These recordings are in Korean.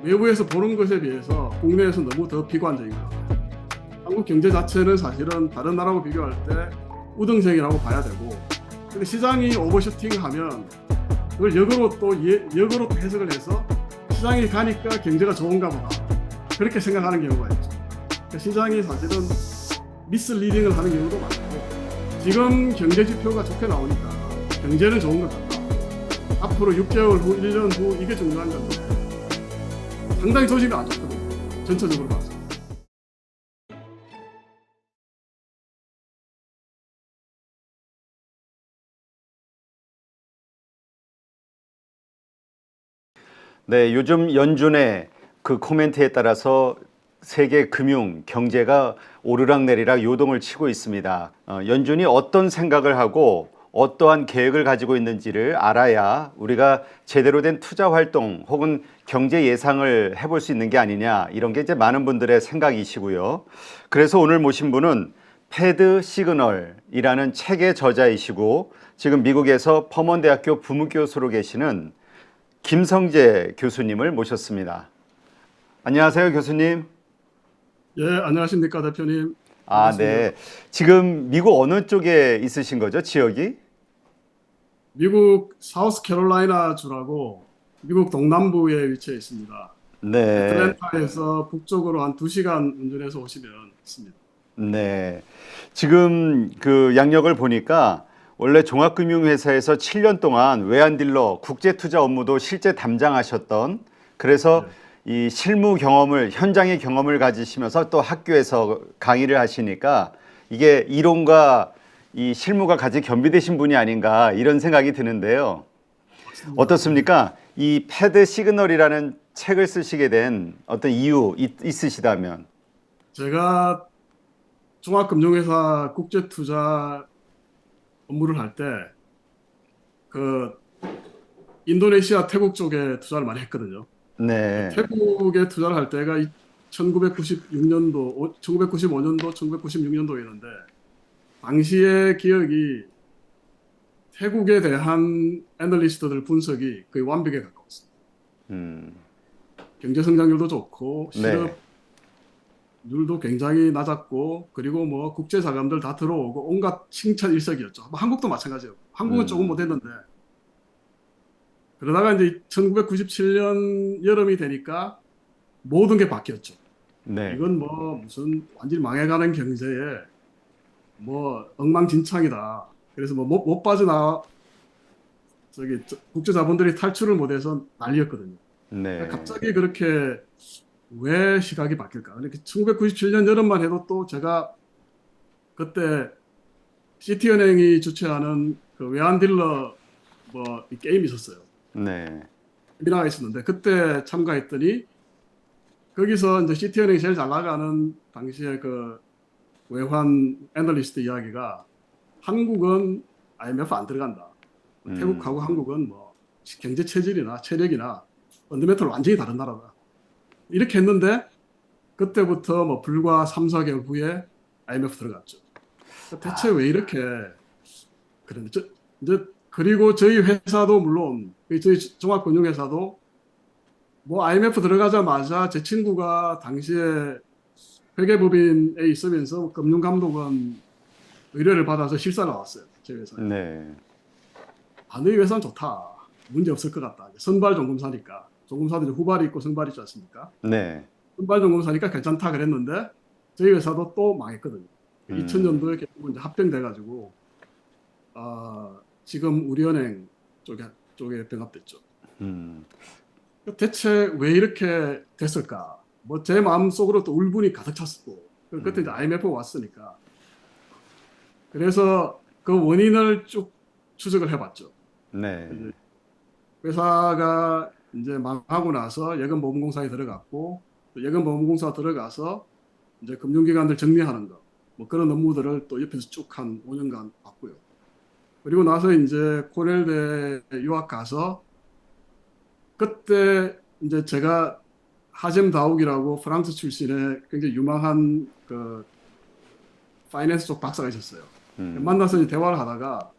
외부에서 보는 것에 비해서 국내에서 너무 더 비관적인 것 같아요. 한국 경제 자체는 사실은 다른 나라하고 비교할 때 우등생이라고 봐야 되고, 근데 시장이 오버슈팅하면 그걸 역으로 또 해석을 해서 시장이 가니까 경제가 좋은가 보다, 그렇게 생각하는 경우가 있죠. 그러니까 시장이 사실은 미스리딩을 하는 경우도 많고, 지금 경제 지표가 좋게 나오니까 경제는 좋은 것 같다, 앞으로 6개월 후, 1년 후 이게 중요한 건데 상당히 조짐이 안 좋거든요, 전체적으로 봐서. 네, 요즘 연준의 그 코멘트에 따라서 세계 금융, 경제가 오르락내리락 요동을 치고 있습니다. 연준이 어떤 생각을 하고 어떠한 계획을 가지고 있는지를 알아야 우리가 제대로 된 투자 활동 혹은 경제 예상을 해볼 수 있는 게 아니냐, 이런 게 이제 많은 분들의 생각이시고요. 그래서 오늘 모신 분은 패드 시그널이라는 책의 저자이시고 지금 미국에서 퍼먼대학교 부문교수로 계시는 김성재 교수님을 모셨습니다. 안녕하세요, 교수님. 예, 안녕하십니까 대표님. 아, 반갑습니다. 네. 지금 미국 어느 쪽에 있으신 거죠, 지역이? 미국 사우스캐롤라이나 주라고 미국 동남부에 위치해 있습니다. 네. 애틀랜타에서 북쪽으로 한 2시간 운전해서 오시면 있습니다. 네. 지금 그 양력을 보니까 원래 종합금융회사에서 7년 동안 외환딜러 국제투자 업무도 실제 담당하셨던, 그래서 예. 이 실무 경험을, 현장의 경험을 가지시면서 또 학교에서 강의를 하시니까 이게 이론과 이 실무가 같이 겸비되신 분이 아닌가, 이런 생각이 드는데요. 맞습니다. 어떻습니까? 이 패드 시그널이라는 책을 쓰시게 된 어떤 이유 있으시다면? 제가 종합금융회사 국제투자 업무를 할 때 그 인도네시아, 태국 쪽에 투자를 많이 했거든요. 네. 태국에 투자를 할 때가 1996년도, 1995년도, 1996년도였는데 당시의 기억이 태국에 대한 애널리스트들 분석이 거의 완벽에 가까웠어요. 음, 경제 성장률도 좋고 네. 실업률도 굉장히 낮았고, 그리고 뭐 국제 자금들 다 들어오고 온갖 칭찬 일색이었죠. 뭐 한국도 마찬가지예요. 한국은 조금 음, 못했는데, 그러다가 이제 1997년 여름이 되니까 모든 게 바뀌었죠. 네. 이건 뭐 무슨 완전히 망해가는 경제에 뭐 엉망진창이다. 그래서 뭐 못 빠져나, 국제 자본들이 탈출을 못해서 난리였거든요. 그러니까 네. 갑자기 그렇게 왜 시각이 바뀔까? 그러니까 1997년 여름만 해도 또 제가 그때 시티은행이 주최하는 그 외환딜러 뭐이 게임이 있었어요. 네. 미나가 있었는데 그때 참가했더니 거기서 이제 시티은행이 제일 잘 나가는 당시에 그 외환 애널리스트 이야기가, 한국은 IMF 안 들어간다, 태국하고 음, 한국은 뭐 경제 체질이나 체력이나 펀더멘털 완전히 다른 나라다, 이렇게 했는데 그때부터 뭐 불과 3, 4개월 후에 IMF 들어갔죠. 대체 왜 이렇게 그런데 이제 그리고 저희 회사도 물론 저희 종합금융회사도 뭐 IMF 들어가자마자 제 친구가 당시에 회계법인에 있으면서 금융감독원 의뢰를 받아서 실사 나왔어요. 저희 회사에. 네. 아, 너희 회사는 좋다, 문제 없을 것 같다. 선발 종금사니까. 종금사도 이제 후발이 있고 선발이 있지 않습니까? 네. 선발 종금사니까 괜찮다 그랬는데 저희 회사도 또 망했거든요. 음, 2000년도에 결국 이제 합병돼가지고 지금 우리은행 쪽에 병합됐죠. 음, 대체 왜 이렇게 됐을까? 뭐 제 마음속으로 또 울분이 가득 찼었고, 그때 이제 IMF가 왔으니까. 그래서 그 원인을 쭉 추적을 해봤죠. 네. 이제 회사가 이제 망하고 나서 예금보험공사에 들어갔고, 또 예금보험공사 들어가서 이제 금융기관들 정리하는 거, 뭐 그런 업무들을 또 옆에서 쭉 한 5년간 봤고요. 그리고 나서 이제 코넬대 유학 가서, 그때 이제 제가 하젬 다욱이라고 프랑스 출신의 굉장히 유망한 그 파이낸스 쪽 박사가 있었어요. 만나서 이제 대화를 하다가,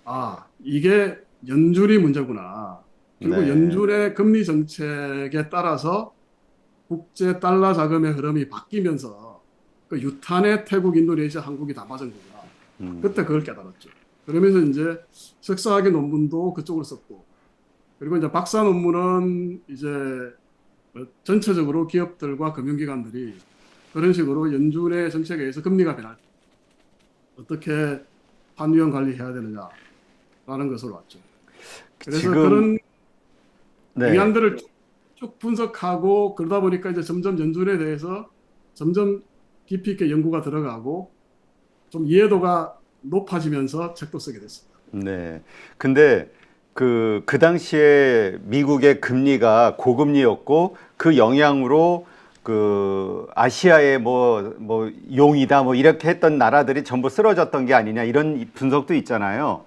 아, 이게 연준이 문제구나. 결국 네. 연준의 금리 정책에 따라서 국제 달러 자금의 흐름이 바뀌면서 그 유탄에 태국, 인도네시아, 한국이 다 맞은 거구나. 그때 그걸 깨달았죠. 그러면서 이제 석사학위 논문도 그쪽으로 썼고, 그리고 이제 박사 논문은 이제 전체적으로 기업들과 금융기관들이 그런 식으로 연준의 정책에 의해서 금리가 변할 때 어떻게 환율 관리해야 되느냐라는 것으로 왔죠. 그래서 지금 그런 네. 영향들을 쭉 분석하고 그러다 보니까 이제 점점 연준에 대해서 점점 깊이 있게 연구가 들어가고 좀 이해도가 높아지면서 책도 쓰게 됐습니다. 네. 근데 그 당시에 미국의 금리가 고금리였고 그 영향으로 그 아시아의 뭐 용이다 뭐 이렇게 했던 나라들이 전부 쓰러졌던 게 아니냐 이런 분석도 있잖아요.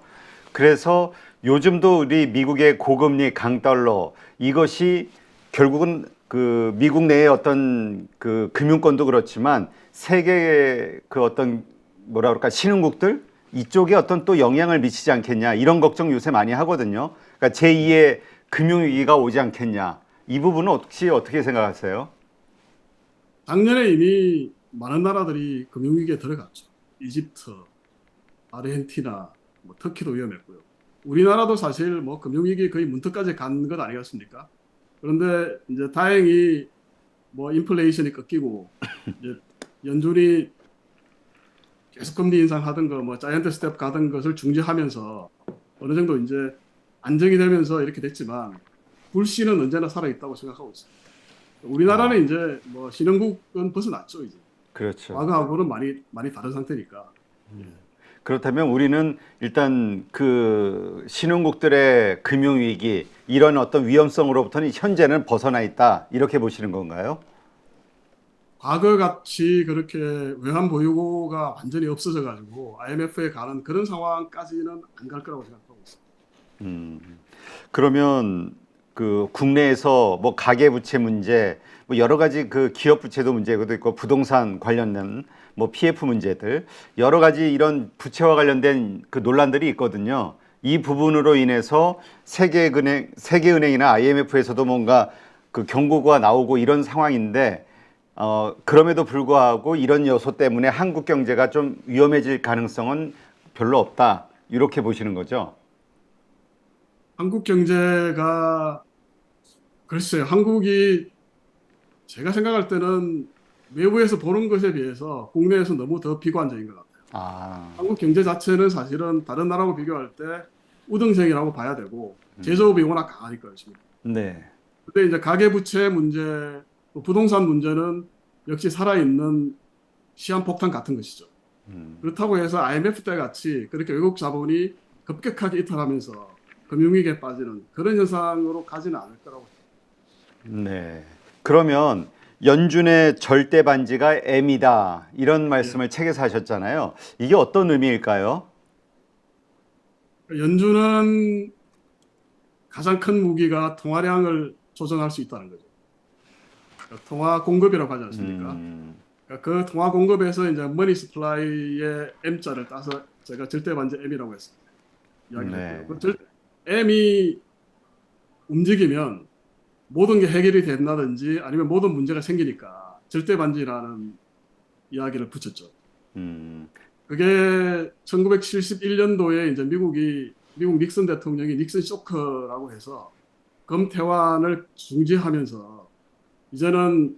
그래서 요즘도 우리 미국의 고금리 강달러 이것이 결국은 그 미국 내의 어떤 그 금융권도 그렇지만 세계의 그 어떤 뭐라 그럴까 신흥국들 이쪽에 어떤 또 영향을 미치지 않겠냐 이런 걱정 요새 많이 하거든요. 그러니까 제2의 금융위기가 오지 않겠냐 이 부분은 혹시 어떻게 생각하세요? 작년에 이미 많은 나라들이 금융위기에 들어갔죠. 이집트, 아르헨티나, 뭐 터키도 위험했고요. 우리나라도 사실 뭐 금융위기 거의 문턱까지 간 것 아니겠습니까? 그런데 이제 다행히 뭐 인플레이션이 꺾이고 이제 연준이 계속 금리 인상하던 거, 뭐 자이언트 스텝 가던 것을 중지하면서 어느 정도 이제 안정이 되면서 이렇게 됐지만 불씨는 언제나 살아 있다고 생각하고 있습니다. 우리나라는 이제 뭐 신흥국은 벗어났죠 이제. 그렇죠. 과거하고는 많이 다른 상태니까. 그렇다면 우리는 일단 그 신흥국들의 금융위기 이런 어떤 위험성으로부터는 현재는 벗어나 있다 이렇게 보시는 건가요? 과거 같이 그렇게 외환 보유고가 완전히 없어져 가지고 IMF에 가는 그런 상황까지는 안 갈 거라고 생각하고 있습니다. 그러면 그 국내에서 뭐 가계부채 문제, 뭐 여러 가지 그 기업 부채도 문제도 있고 부동산 관련된 뭐 PF 문제들 여러 가지 이런 부채와 관련된 그 논란들이 있거든요. 이 부분으로 인해서 세계은행이나 IMF에서도 뭔가 그 경고가 나오고 이런 상황인데 그럼에도 불구하고 이런 요소 때문에 한국 경제가 좀 위험해질 가능성은 별로 없다. 이렇게 보시는 거죠? 한국 경제가 글쎄요. 한국이 제가 생각할 때는 외부에서 보는 것에 비해서 국내에서 너무 더 비관적인 것 같아요. 아, 한국 경제 자체는 사실은 다른 나라하고 비교할 때 우등생이라고 봐야 되고 제조업이 워낙 강하니까요. 지금. 네. 근데 이제 가계부채 문제, 또 부동산 문제는 역시 살아있는 시한폭탄 같은 것이죠. 그렇다고 해서 IMF 때 같이 그렇게 외국 자본이 급격하게 이탈하면서 금융위기에 빠지는 그런 현상으로 가지는 않을 거라고. 네. 그러면 연준의 절대 반지가 M이다. 이런 예. 말씀을 책에서 하셨잖아요. 이게 어떤 의미일까요? 연준은 가장 큰 무기가 통화량을 조정할 수 있다는 거죠. 그러니까 통화 공급이라고 하지 않습니까? 그러니까 그 통화 공급에서 이제 머니 스플라이의 M자를 따서 제가 절대 반지 M이라고 했습니다. 이야기를 네. 했고요. M이 움직이면 모든 게 해결이 된다든지 아니면 모든 문제가 생기니까 절대 반지라는 이야기를 붙였죠. 음, 그게 1971년도에 이제 미국 닉슨 대통령이 닉슨 쇼크라고 해서 금태환을 중지하면서 이제는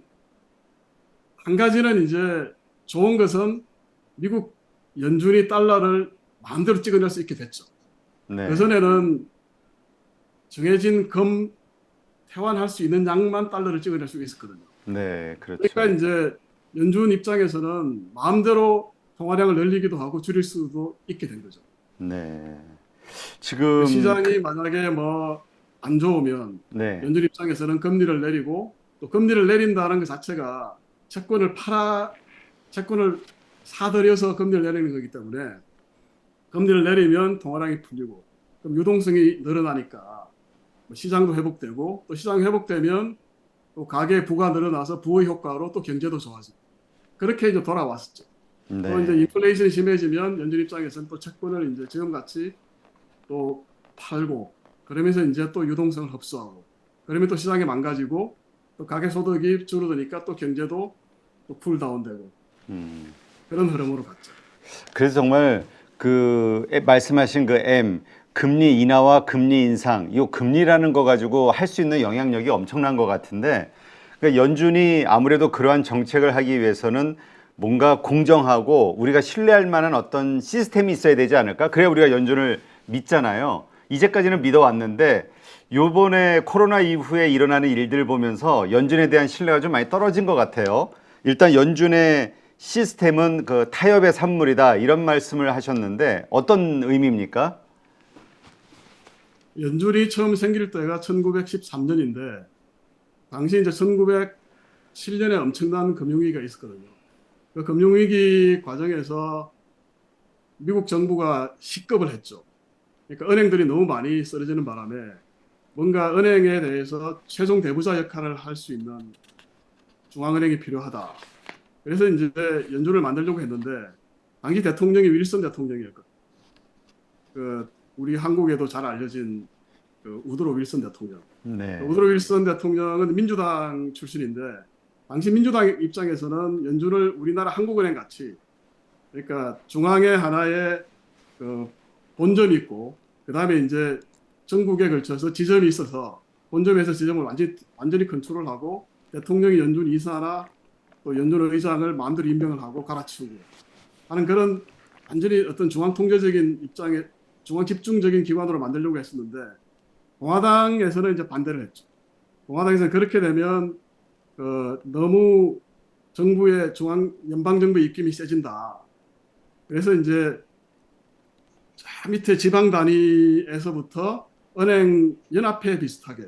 한 가지는 이제 좋은 것은 미국 연준이 달러를 마음대로 찍어낼 수 있게 됐죠. 네. 그전에는 정해진 금 태환할 수 있는 양만 달러를 찍어낼 수 있었거든요. 네, 그렇죠. 그러니까 이제 연준 입장에서는 마음대로 통화량을 늘리기도 하고 줄일 수도 있게 된 거죠. 네. 지금 시장이 만약에 뭐 안 좋으면 네. 연준 입장에서는 금리를 내리고 또 금리를 내린다는 것 자체가 채권을 사들여서 금리를 내리는 거기 때문에 금리를 내리면 통화량이 풀리고 그럼 유동성이 늘어나니까 뭐 시장도 회복되고 또 시장이 회복되면 또 가계 부가 늘어나서 부의 효과로 또 경제도 좋아지고 그렇게 이제 돌아왔었죠. 또 이제 네. 인플레이션이 심해지면 연준 입장에서는 또 채권을 이제 지금같이 또 팔고 그러면서 이제 또 유동성을 흡수하고 그러면 또 시장이 망가지고 또 가계 소득이 줄어드니까 또 경제도 또 쿨다운되고 음. 그런 흐름으로 갔죠. 그래서 정말 말씀하신 그 M 금리 인하와 금리 인상, 이 금리라는 거 가지고 할 수 있는 영향력이 엄청난 것 같은데, 그러니까 연준이 아무래도 그러한 정책을 하기 위해서는 뭔가 공정하고 우리가 신뢰할 만한 어떤 시스템이 있어야 되지 않을까? 그래야 우리가 연준을 믿잖아요. 이제까지는 믿어왔는데 요번에 코로나 이후에 일어나는 일들을 보면서 연준에 대한 신뢰가 좀 많이 떨어진 것 같아요. 일단 연준의 시스템은 그 타협의 산물이다 이런 말씀을 하셨는데 어떤 의미입니까? 연준이 처음 생길 때가 1913년인데 당시 이제 1907년에 엄청난 금융위기가 있었거든요. 그 금융위기 과정에서 미국 정부가 식겁을 했죠. 그러니까 은행들이 너무 많이 쓰러지는 바람에 뭔가 은행에 대해서 최종 대부자 역할을 할 수 있는 중앙은행이 필요하다. 그래서 이제 연준을 만들려고 했는데 당시 대통령이 윌슨 대통령이었거든요. 우리 한국에도 잘 알려진 우드로 윌슨 대통령. 네. 우드로 윌슨 대통령은 민주당 출신인데 당시 민주당 입장에서는 연준을 우리나라 한국은행 같이 그러니까 중앙에 하나의 본점이 있고 그 다음에 이제 전국에 걸쳐서 지점이 있어서 본점에서 지점을 완전히 컨트롤하고 대통령이 연준 이사나 또 연준 의장을 마음대로 임명을 하고 갈아치우고 하는 그런 완전히 어떤 중앙 통제적인 입장에 중앙 집중적인 기관으로 만들려고 했었는데 공화당에서는 이제 반대를 했죠. 공화당에서는 그렇게 되면 너무 정부의 연방 정부의 입김이 세진다. 그래서 이제 저 밑에 지방 단위에서부터 은행 연합회 비슷하게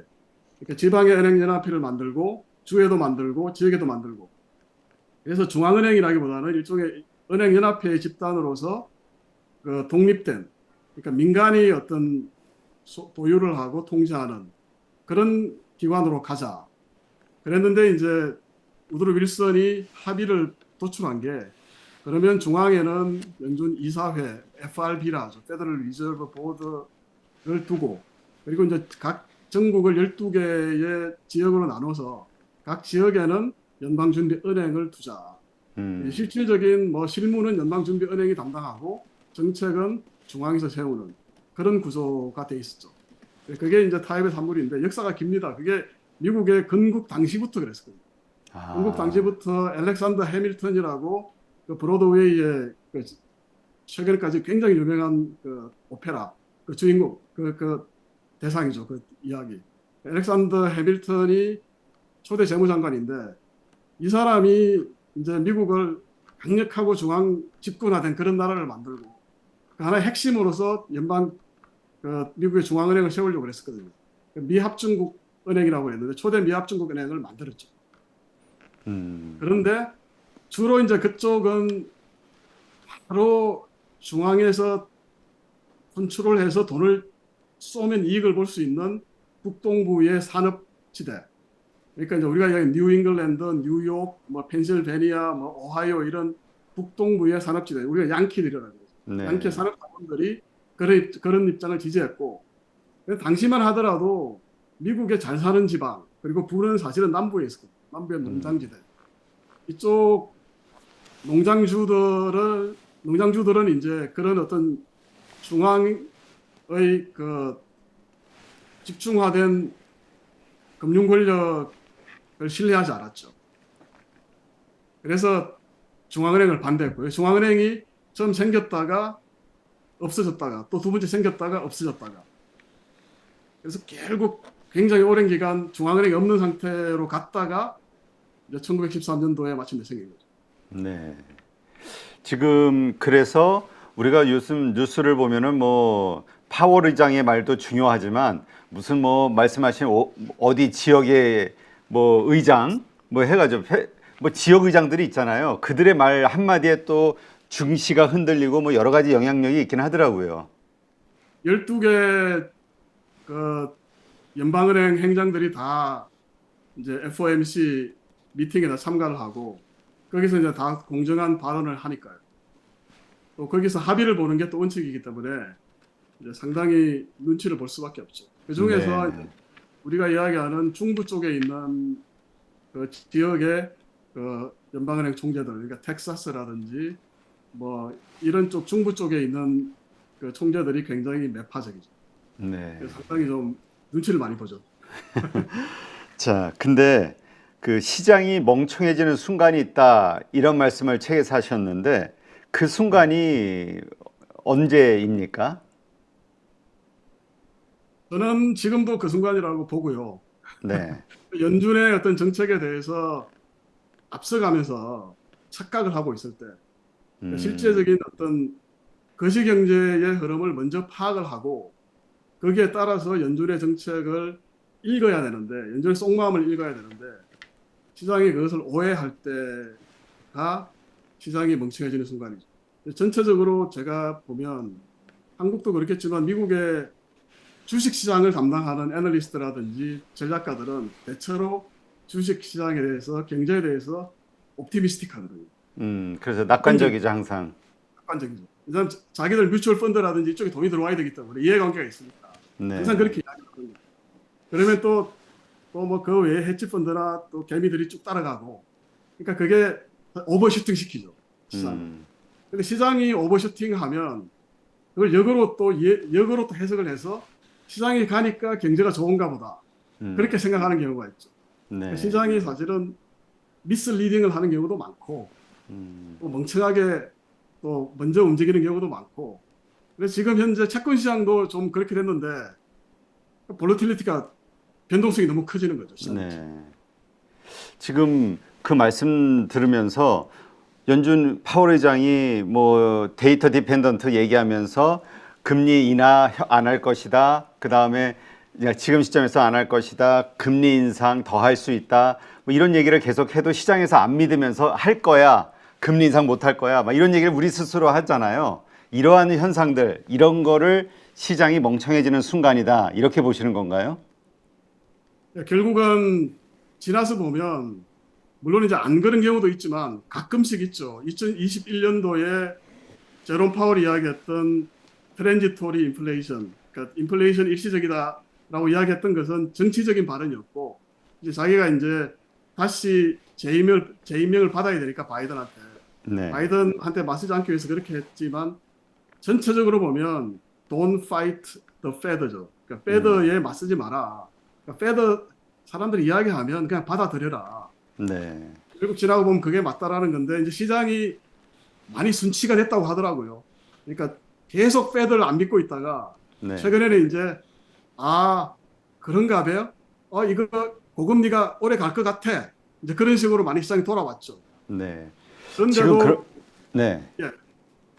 그러니까 지방의 은행 연합회를 만들고 주에도 만들고 지역에도 만들고 그래서 중앙은행이라기보다는 일종의 은행 연합회의 집단으로서 독립된 그러니까 민간이 어떤 보유를 하고 통제하는 그런 기관으로 가자. 그랬는데 이제 우드로 윌슨이 합의를 도출한 게 그러면 중앙에는 연준 이사회 FRB라 하죠. 페더럴 리저브 보드를 두고 그리고 이제 각 전국을 12개의 지역으로 나눠서 각 지역에는 연방준비은행을 두자. 실질적인 실무는 연방준비은행이 담당하고 정책은 중앙에서 세우는 그런 구조가 돼 있었죠. 그게 이제 타협의 산물인데 역사가 깁니다. 그게 미국의 건국 당시부터 그랬거든요. 건국 당시부터 알렉산더 해밀턴이라고 그 브로드웨이의 최근까지 굉장히 유명한 오페라 주인공 대상이죠. 그 이야기. 알렉산더 해밀턴이 초대 재무장관인데 이 사람이 이제 미국을 강력하고 중앙 집권화된 그런 나라를 만들고 그 하나의 핵심으로서 미국의 중앙은행을 세우려고 그랬었거든요. 미합중국은행이라고 했는데 초대 미합중국은행을 만들었죠. 그런데 주로 이제 그쪽은 바로 중앙에서 컨트롤 해서 돈을 쏘면 이익을 볼 수 있는 북동부의 산업지대. 그러니까 이제 우리가 여기 뉴잉글랜드, 뉴욕, 펜실베니아, 오하이오 이런 북동부의 산업지대. 우리가 양키들이라고 하죠. 네. 양키 산업자본들이 그런 입장을 지지했고 당시만 하더라도 미국에 잘 사는 지방 그리고 부는 사실은 남부에 있었거든요. 남부의 농장지대. 이쪽 농장주들은 이제 그런 어떤 중앙의 집중화된 금융 권력을 신뢰하지 않았죠. 그래서 중앙은행을 반대했고요. 중앙은행이 처음 생겼다가 없어졌다가 또 두 번째 생겼다가 없어졌다가 그래서 결국 굉장히 오랜 기간 중앙은행이 없는 상태로 갔다가 이제 1913년도에 마침내 생긴 거죠. 네. 지금 그래서 우리가 요즘 뉴스를 보면은 파월 의장의 말도 중요하지만 무슨 말씀하신 어디 지역의 의장 해가지고 지역 의장들이 있잖아요. 그들의 말 한마디에 또 증시가 흔들리고 여러 가지 영향력이 있긴 하더라고요. 12개 연방은행 행장들이 다 이제 FOMC 미팅에 참가를 하고 거기서 이제 다 공정한 발언을 하니까요. 또 거기서 합의를 보는 게 또 원칙이기 때문에 이제 상당히 눈치를 볼 수밖에 없죠. 그 중에서 네. 우리가 이야기하는 중부 쪽에 있는 그 지역의 그 연방은행 총재들, 그러니까 텍사스라든지 뭐 이런 쪽 중부 쪽에 있는 그 총재들이 굉장히 매파적이죠. 네. 그래서 상당히 좀 눈치를 많이 보죠. 자, 근데 그 시장이 멍청해지는 순간이 있다 이런 말씀을 책에서 하셨는데 그 순간이 언제입니까? 저는 지금도 그 순간이라고 보고요. 네. 연준의 어떤 정책에 대해서 앞서가면서 착각을 하고 있을 때 그러니까 음, 실제적인 어떤 거시경제의 흐름을 먼저 파악을 하고 거기에 따라서 연준의 정책을 읽어야 되는데 연준의 속마음을 읽어야 되는데 시장이 그것을 오해할 때가 시장이 멍청해지는 순간이죠. 전체적으로 제가 보면 한국도 그렇겠지만 미국의 주식 시장을 담당하는 애널리스트라든지 전략가들은 대체로 주식 시장에 대해서 경제에 대해서 옵티미스틱하거든요. 그래서 낙관적이죠, 항상. 객관적이죠. 일단 자기들 뮤추얼 펀드라든지 이쪽에 돈이 들어와야 되기 때문에 이해관계가 있으니까 항상 네. 그렇게 이야기하거든요. 그러면 또 뭐 그 외에 헤지 펀드나 또 개미들이 쭉 따라가고 그러니까 그게 오버슈팅 시키죠 시장을. 음, 근데 시장이 오버슈팅 하면 그걸 역으로 또 해석을 해서 시장이 가니까 경제가 좋은가 보다 음, 그렇게 생각하는 경우가 있죠. 그러니까 네. 시장이 사실은 미스리딩을 하는 경우도 많고 음, 또 멍청하게 또 먼저 움직이는 경우도 많고 그래서 지금 현재 채권 시장도 좀 그렇게 됐는데 볼러틸리티가 변동성이 너무 커지는 거죠 시장 자체. 네. 지금 그 말씀 들으면서 연준 파월 의장이 뭐 데이터 디펜던트 얘기하면서 금리 인하 안 할 것이다. 그 다음에 지금 시점에서 안 할 것이다. 금리 인상 더 할 수 있다. 뭐 이런 얘기를 계속해도 시장에서 안 믿으면서 할 거야. 금리 인상 못 할 거야. 막 이런 얘기를 우리 스스로 하잖아요. 이러한 현상들, 이런 거를 시장이 멍청해지는 순간이다. 이렇게 보시는 건가요? 결국은 지나서 보면 물론 이제 안 그런 경우도 있지만 가끔씩 있죠. 2021년도에 제롬 파월이 이야기했던 트랜지토리 인플레이션, 그러니까 인플레이션 일시적이다라고 이야기했던 것은 정치적인 발언이었고 이제 자기가 이제 다시 재임명을 받아야 되니까 네. 바이든한테 맞서지 않기 위해서 그렇게 했지만 전체적으로 보면 don't fight the Fed죠. 그러니까 음, Fed에 맞서지 마라. 그러니까 Fed 사람들이 이야기하면 그냥 받아들여라. 네. 결국 지나고 보면 그게 맞다라는 건데 이제 시장이 많이 순치가 됐다고 하더라고요. 그러니까 계속 패드를 안 믿고 있다가 네. 최근에는 이제 아 그런가 봐요. 이거 고금리가 오래 갈 것 같아. 이제 그런 식으로 많이 시장이 돌아왔죠. 네. 지금 그런데도 네. 예,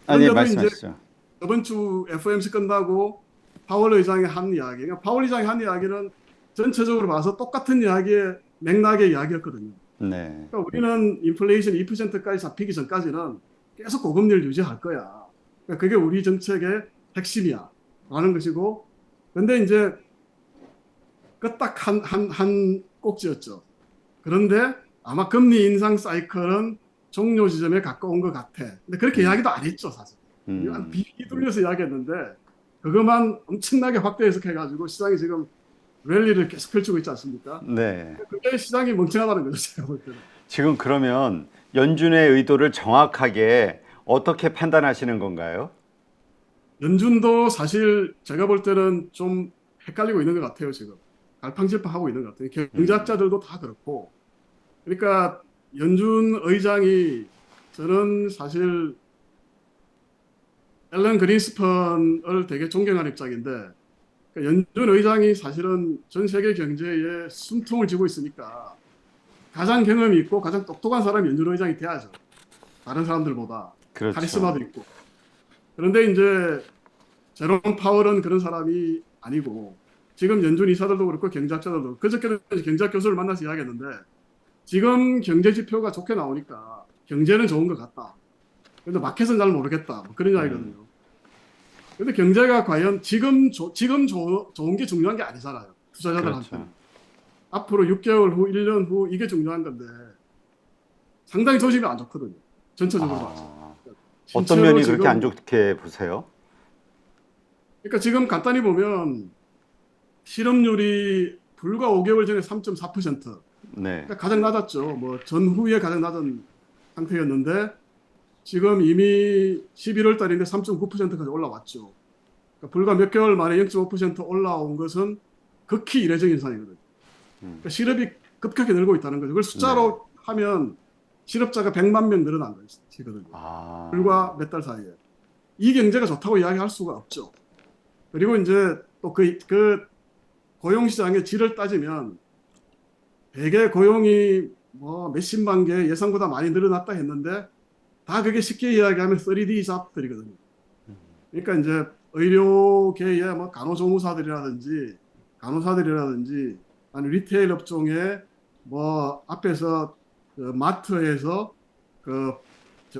아니 그런데도 이제 말씀하시죠. 저번 주 FOMC 끝나고 파월 의장이 한 이야기, 그러니까 파월 의장이 한 이야기는 전체적으로 봐서 똑같은 이야기의 맥락의 이야기였거든요. 네. 그러니까 우리는 인플레이션 2%까지 잡히기 전까지는 계속 고금리를 유지할 거야. 그러니까 그게 우리 정책의 핵심이야. 라는 것이고. 근데 이제 그 딱 한 꼭지였죠. 그런데 아마 금리 인상 사이클은 종료 지점에 가까운 것 같아. 근데 그렇게 음, 이야기도 안 했죠, 사실. 음, 비둘려서 이야기했는데 그것만 엄청나게 확대 해석해가지고 시장이 지금 랠리를 계속 펼치고 있지 않습니까? 네. 그게 시장이 멍청하다는 거죠, 제가 볼 때는. 지금 그러면 연준의 의도를 정확하게 어떻게 판단하시는 건가요? 연준도 사실 제가 볼 때는 좀 헷갈리고 있는 것 같아요, 지금. 갈팡질팡하고 있는 것 같아요. 음, 경제학자들도 다 그렇고. 그러니까 연준 의장이 저는 사실 앨런 그린스펀을 되게 존경하는 입장인데 그러니까 연준 의장이 사실은 전 세계 경제에 숨통을 쥐고 있으니까 가장 경험이 있고 가장 똑똑한 사람이 연준 의장이 돼야죠. 다른 사람들보다 그렇죠. 카리스마도 있고. 그런데 이제 제롬 파월은 그런 사람이 아니고 지금 연준 이사들도 그렇고 경제학자들도 그저께도 경제학 교수를 만나서 이야기했는데 지금 경제 지표가 좋게 나오니까 경제는 좋은 것 같다. 그런데 마켓은 잘 모르겠다. 뭐 그런 음, 이야기거든요. 그런데 경제가 과연 지금 좋은 게 중요한 게 아니잖아요. 그렇죠. 투자자들한테는. 앞으로 6개월 후, 1년 후 이게 중요한 건데 상당히 조짐이 안 좋거든요. 전체적으로 봐서. 아, 어떤 실제로 면이 그렇게 지금 안 좋게 보세요? 그러니까 지금 간단히 보면 실업률이 불과 5개월 전에 3.4%. 네. 그러니까 가장 낮았죠. 뭐 전후에 가장 낮은 상태였는데 지금 이미 11월 달인데 3.9%까지 올라왔죠. 그러니까 불과 몇 개월 만에 0.5% 올라온 것은 극히 이례적인 현상이거든요. 그러니까 실업이 급격히 늘고 있다는 거죠. 그걸 숫자로 하면 실업자가 100만 명 늘어난 것이거든요. 불과 몇 달 사이에. 이 경제가 좋다고 이야기할 수가 없죠. 그리고 이제 또 그 고용시장의 질을 따지면 대개 고용이 뭐 몇십만 개 예상보다 많이 늘어났다 했는데 다 그게 쉽게 이야기하면 3D 잡들이거든요. 그러니까 이제 의료계의 뭐 간호조무사들이라든지 간호사들이라든지 아니 리테일 업종에 뭐 앞에서 그 마트에서 그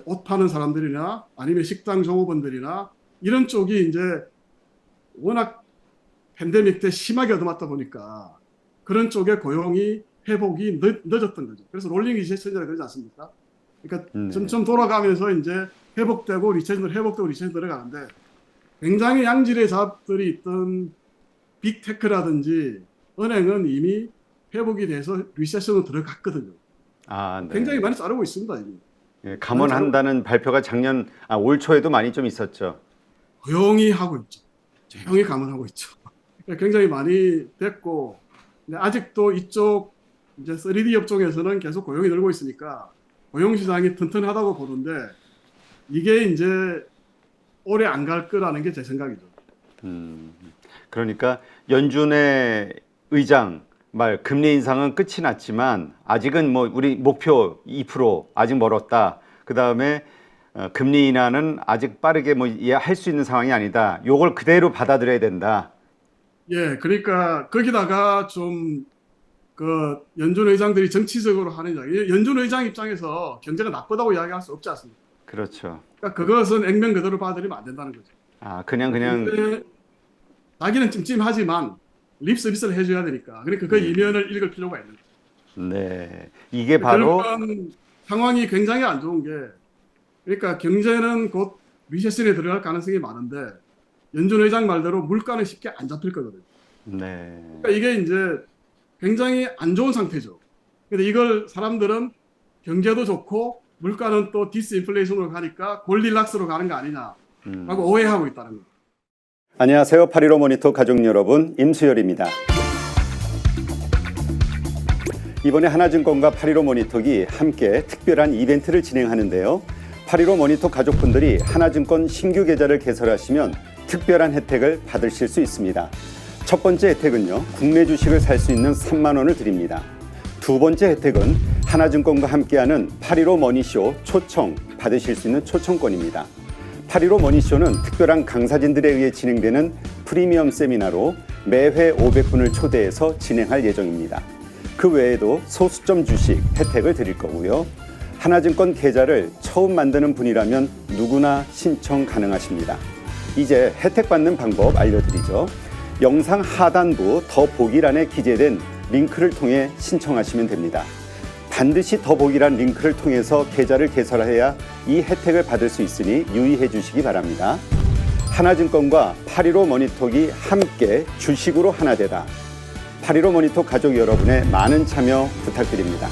옷 파는 사람들이나 아니면 식당 종업원들이나 이런 쪽이 이제 워낙 팬데믹 때 심하게 얻어맞다 보니까 그런 쪽의 고용이 회복이 늦었던 거죠. 그래서 롤링 리세션이라고 그러지 않습니까? 그러니까 점점 돌아가면서 이제 회복되고 리세션 들어가는데 굉장히 양질의 잡들이 있던 빅테크라든지 은행은 이미 회복이 돼서 리세션으로 들어갔거든요. 네. 굉장히 많이 자르고 있습니다. 이미. 예, 감원한다는 발표가 올 초에도 많이 좀 있었죠. 조용히 하고 있죠. 조용히 감원하고 있죠. 굉장히 많이 됐고 근데 아직도 이쪽 이제 3D 업종에서는 계속 고용이 늘고 있으니까 고용 시장이 튼튼하다고 보는데 이게 이제 오래 안 갈 거라는 게 제 생각이죠. 그러니까 연준의 의장 말 금리 인상은 끝이 났지만 아직은 뭐 우리 목표 2% 아직 멀었다. 그 다음에 금리 인하는 아직 빠르게 뭐 할 수 있는 상황이 아니다. 요걸 그대로 받아들여야 된다. 예, 그러니까 거기다가 좀 그 연준 의장들이 정치적으로 하는 이야기. 연준 의장 입장에서 경제가 나쁘다고 이야기할 수 없지 않습니까? 그렇죠. 그러니까 그것은 액면 그대로 받아들이면 안 된다는 거죠. 그냥 근데 자기는 찜찜하지만 립 서비스를 해줘야 되니까. 그러니까 그 이면을 읽을 필요가 있는 거죠. 네, 이게 바로 그런 상황이 굉장히 안 좋은 게 그러니까 경제는 곧 리세션에 들어갈 가능성이 많은데 연준 의장 말대로 물가는 쉽게 안 잡힐 거거든요. 네. 그러니까 이게 이제 굉장히 안 좋은 상태죠. 근데 이걸 사람들은 경제도 좋고 물가는 또 디스인플레이션으로 가니까 골디락스로 가는 거 아니냐라고 오해하고 있다는 거예요. 안녕하세요. 8.15 모니터 가족 여러분, 임수열입니다. 이번에 하나증권과 8.15 모니터기 함께 특별한 이벤트를 진행하는데요. 8.15 모니터 가족분들이 하나증권 신규 계좌를 개설하시면 특별한 혜택을 받으실 수 있습니다. 첫 번째 혜택은요, 국내 주식을 살 수 있는 3만 원을 드립니다. 두 번째 혜택은 하나증권과 함께하는 8.15 머니쇼 초청 받으실 수 있는 초청권입니다. 8.15 머니쇼는 특별한 강사진들에 의해 진행되는 프리미엄 세미나로 매회 500분을 초대해서 진행할 예정입니다. 그 외에도 소수점 주식 혜택을 드릴 거고요. 하나증권 계좌를 처음 만드는 분이라면 누구나 신청 가능하십니다. 이제 혜택 받는 방법 알려드리죠. 영상 하단부 더보기란에 기재된 링크를 통해 신청하시면 됩니다. 반드시 더보기란 링크를 통해서 계좌를 개설해야 이 혜택을 받을 수 있으니 유의해 주시기 바랍니다. 하나증권과 8.15 모니터기 함께 주식으로 하나 되다. 8.15 모니터 가족 여러분의 많은 참여 부탁드립니다.